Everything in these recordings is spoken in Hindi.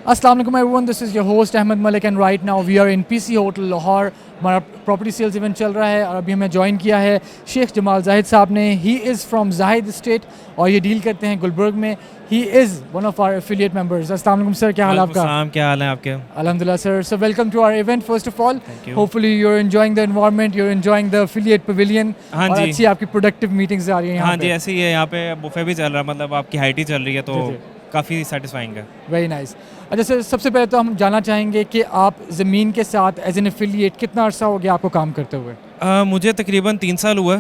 Assalamu alaikum everyone, this is your host Ahmed Malik and right now we are in PC Hotel Lahore. हमारा प्रॉपर्टी सेल्स इवेंट चल रहा है और अभी हमें ज्वाइन किया है शेख जमाल जाहिद साहब ने. He is from Zahid state और ये डील करते हैं गुलबर्ग में. He is one of our affiliate members. अस्सलाम वालेकुम सर, क्या हाल आपका? क्या हाल है आपके? अल्हम्दुलिल्लाह sir. So welcome to our event first of all. Hopefully you are enjoying the environment, you are enjoying the affiliate pavilion. हाँ और जी, अच्छी आपकी प्रोडक्टिव मीटिंग्स आ रही हैं यहाँ हाँ पे. जी, ऐसे ही है. यहाँ पे बुफे भी चल रहा है, मतलब आपकी हाइट ही चल रही है, तो जी. काफ़ी सेटिस्फाइंग है. Very nice. अच्छा सर, सबसे पहले तो हम जानना चाहेंगे कि आप ज़मीन के साथ एज एन एफिलिएट कितना अर्सा हो गया आपको काम करते हुए? मुझे तकरीबन 3 साल हुआ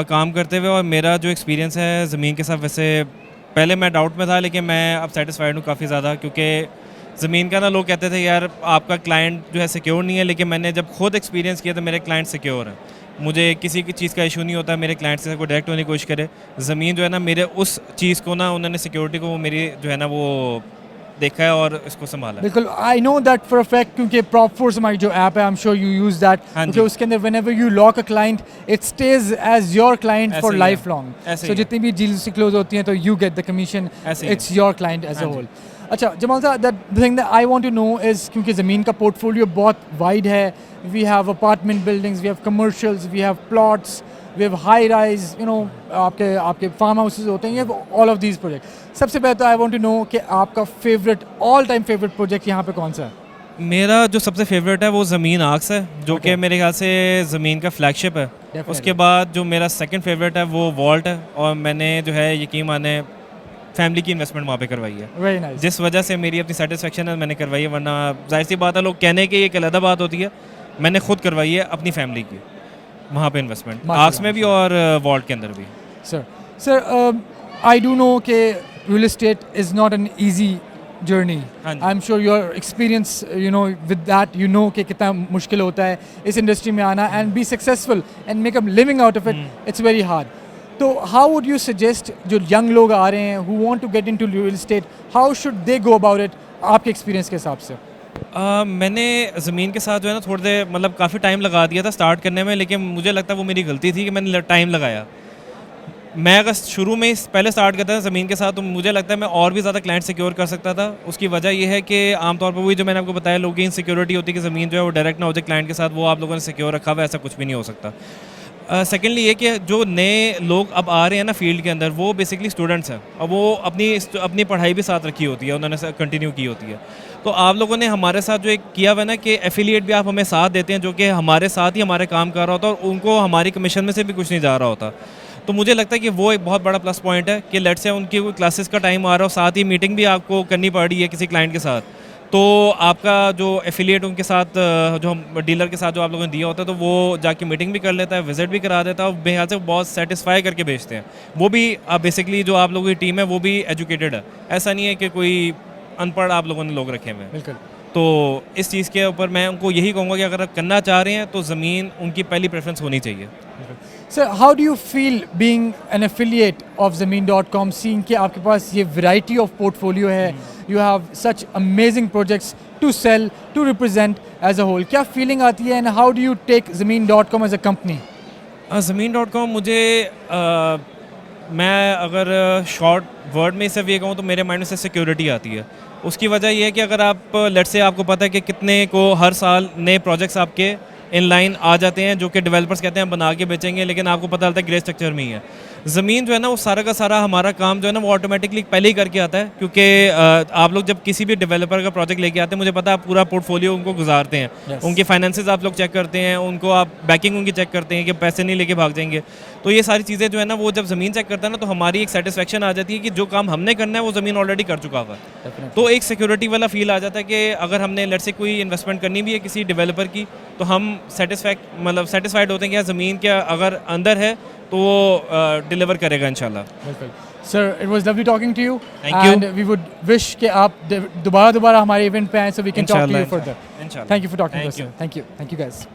काम करते हुए, और मेरा जो एक्सपीरियंस है ज़मीन के साथ, वैसे पहले मैं डाउट में था लेकिन मैं अब सेटिस्फाइड हूँ काफ़ी ज़्यादा, क्योंकि ज़मीन का ना लोग कहते थे यार आपका क्लाइंट जो है सिक्योर नहीं है, लेकिन मैंने जब खुद एक्सपीरियंस किया तो मेरे क्लाइंट सिक्योर हैं. मुझे किसी की चीज़ का इशू नहीं होता, मेरे क्लाइंट से कोई डायरेक्ट होने की कोशिश करे. ज़मीन जो है ना मेरे उस चीज़ को ना उन्होंने सिक्योरिटी को मेरी जो है ना वो देखा है और इसको संभाला. बिल्कुल, I know that for a fact, क्योंकि प्रॉप फोर्स हमारी जो ऐप है, I am sure you use that, क्योंकि उसके अंदर whenever you lock a client it stays as your client for life long. So जितनी भी डील्स क्लोज होती हैं तो you get the commission, it's your client as a whole. अच्छा जमाल साहब, that thing that I want to know is, क्योंकि ज़मीन का पोर्टफोलियो बहुत वाइड है. We have apartment buildings, we have commercials, we have plots, we have high rise, you know आपके फार्म हाउसेज होते हैं, ऑल ऑफ दीज प्रोजेक्ट. सबसे पहले तो आई वांट टू नो कि आपका favourite all time favourite project यहाँ पे कौन सा है? मेरा जो सबसे फेवरेट है वो ज़मीन आर्क्स है, जो कि मेरे ख्याल से ज़मीन का फ्लैगशिप है. उसके बाद जो मेरा सेकंड फेवरेट है वो वॉल्ट है, और मैंने जो है यकीन माने फैमिली की इन्वेस्टमेंट वहाँ पे करवाई है. Very nice. जिस वजह से मेरी अपनी सेटिस्फेक्शन है मैंने करवाई है, वरना जाहिर सी बात है लोग कहने की एक अलग बात होती है, मैंने खुद करवाई है अपनी फैमिली की वहाँ पे इन्वेस्टमेंट, आर्क्स में भी और वॉल्ट के अंदर भी. सर आई डू नो कि real estate is not an easy journey. I am sure your experience you know with that, you know कि कितना मुश्किल होता है इस इंडस्ट्री में आना and be successful and make a living out of it. It's very hard. तो हाउ वुड यू सजेस्ट जो यंग लोग आ रहे हैं who want to get into real estate, how should they go about it आपके एक्सपीरियंस के हिसाब से? मैंने ज़मीन के साथ जो है ना थोड़ी देर मतलब काफ़ी टाइम लगा दिया था स्टार्ट करने में, लेकिन मुझे लगता है वो मेरी गलती थी कि मैंने टाइम लगाया. मैं अगर शुरू में पहले स्टार्ट करता था ज़मीन के साथ तो मुझे लगता है मैं और भी ज़्यादा क्लाइंट सिक्योर कर सकता था. उसकी वजह ये है कि आमतौर पर वही जो मैंने आपको बताया, लोगों की इनसिक्योरिटी होती है कि ज़मीन जो है वो डायरेक्ट ना हो जाए क्लाइंट के साथ, वो आप लोगों ने सिक्योर रखा हुआ, ऐसा कुछ भी नहीं हो सकता. सेकेंडली ये कि जो नए लोग अब आ रहे हैं ना फील्ड के अंदर, वो बेसिकली स्टूडेंट्स हैं और वो अपनी पढ़ाई भी साथ रखी होती है, उन्होंने कंटिन्यू की होती है. तो आप लोगों ने हमारे साथ जो एक किया हुआ है ना कि एफिलिएट भी आप हमें साथ देते हैं, जो कि हमारे साथ ही हमारे काम कर रहा होता है और उनको हमारी कमीशन में से भी कुछ नहीं जा रहा होता. तो मुझे लगता है कि वो एक बहुत बड़ा प्लस पॉइंट है कि लेट से उनकी कोई क्लासेस का टाइम आ रहा हो, साथ ही मीटिंग भी आपको करनी पड़ रही है किसी क्लाइंट के साथ, तो आपका जो एफिलिएट उनके साथ जो हम डीलर के साथ जो आप लोगों ने दिया होता है, तो वो जाके मीटिंग भी कर लेता है, विजिट भी करा देता है, और मेरे ख्याल से बहुत सेटिस्फाई करके भेजते हैं. वो भी बेसिकली जो आप लोगों की टीम है वो भी एजुकेटेड है, ऐसा नहीं है कि कोई अनपढ़ आप लोगों ने लोग रखे हुए हैं. बिल्कुल. तो इस चीज़ के ऊपर मैं उनको यही कहूँगा कि अगर आप करना चाह रहे हैं तो ज़मीन उनकी पहली प्रेफरेंस होनी चाहिए. Sir how do you feel being an affiliate of Zameen dot com, seeing कि आपके पास ये वैरायटी ऑफ पोर्टफोलियो है, you have such amazing projects to sell, to represent as a whole, क्या फीलिंग आती है and how do you take Zameen dot com as a company? Zameen dot com मुझे मैं अगर शॉर्ट वर्ड में सिर्फ ये कहूँ तो मेरे माइंड में से सिक्योरिटी आती है. उसकी वजह ये है कि अगर आप लेट से आपको पता है कि कितने को हर साल नए प्रोजेक्ट्स आपके इन लाइन आ जाते हैं जो कि डेवलपर्स कहते हैं बना के बेचेंगे, लेकिन आपको पता चलता है ग्रे स्ट्रक्चर में ही है. ज़मीन जो है ना वो सारा का सारा हमारा काम जो है ना वो ऑटोमेटिकली पहले ही करके आता है, क्योंकि आप लोग जब किसी भी डेवलपर का प्रोजेक्ट लेके आते हैं, मुझे पता है आप पूरा पोर्टफोलियो उनको गुजारते हैं, उनकी फाइनेंसेस आप लोग चेक करते हैं, उनको आप बैकिंग उनकी चेक करते हैं कि पैसे नहीं लेके भाग जाएंगे. तो ये सारी चीज़ें जो है ना वो जब ज़मीन चेक करता है ना तो हमारी एक सेटिस्फेक्शन आ जाती है कि जो काम हमने करना है वो ज़मीन ऑलरेडी कर चुका हुआ है. तो एक सिक्योरिटी वाला फील आ जाता है कि अगर हमने लेट से कोई इन्वेस्टमेंट करनी भी है किसी डेवलपर की, तो हम सेटिस्फाइड होते हैं कि ज़मीन के अगर अंदर है तो वो डिलीवर करेगा इंशाल्लाह. बिल्कुल. Sir it was lovely talking to you Thank you. And we would wish कि आप दोबारा हमारे इवेंट पे आएं so we can talk to you further. इंशाल्लाह. Thank you for talking to us. Thank you guys.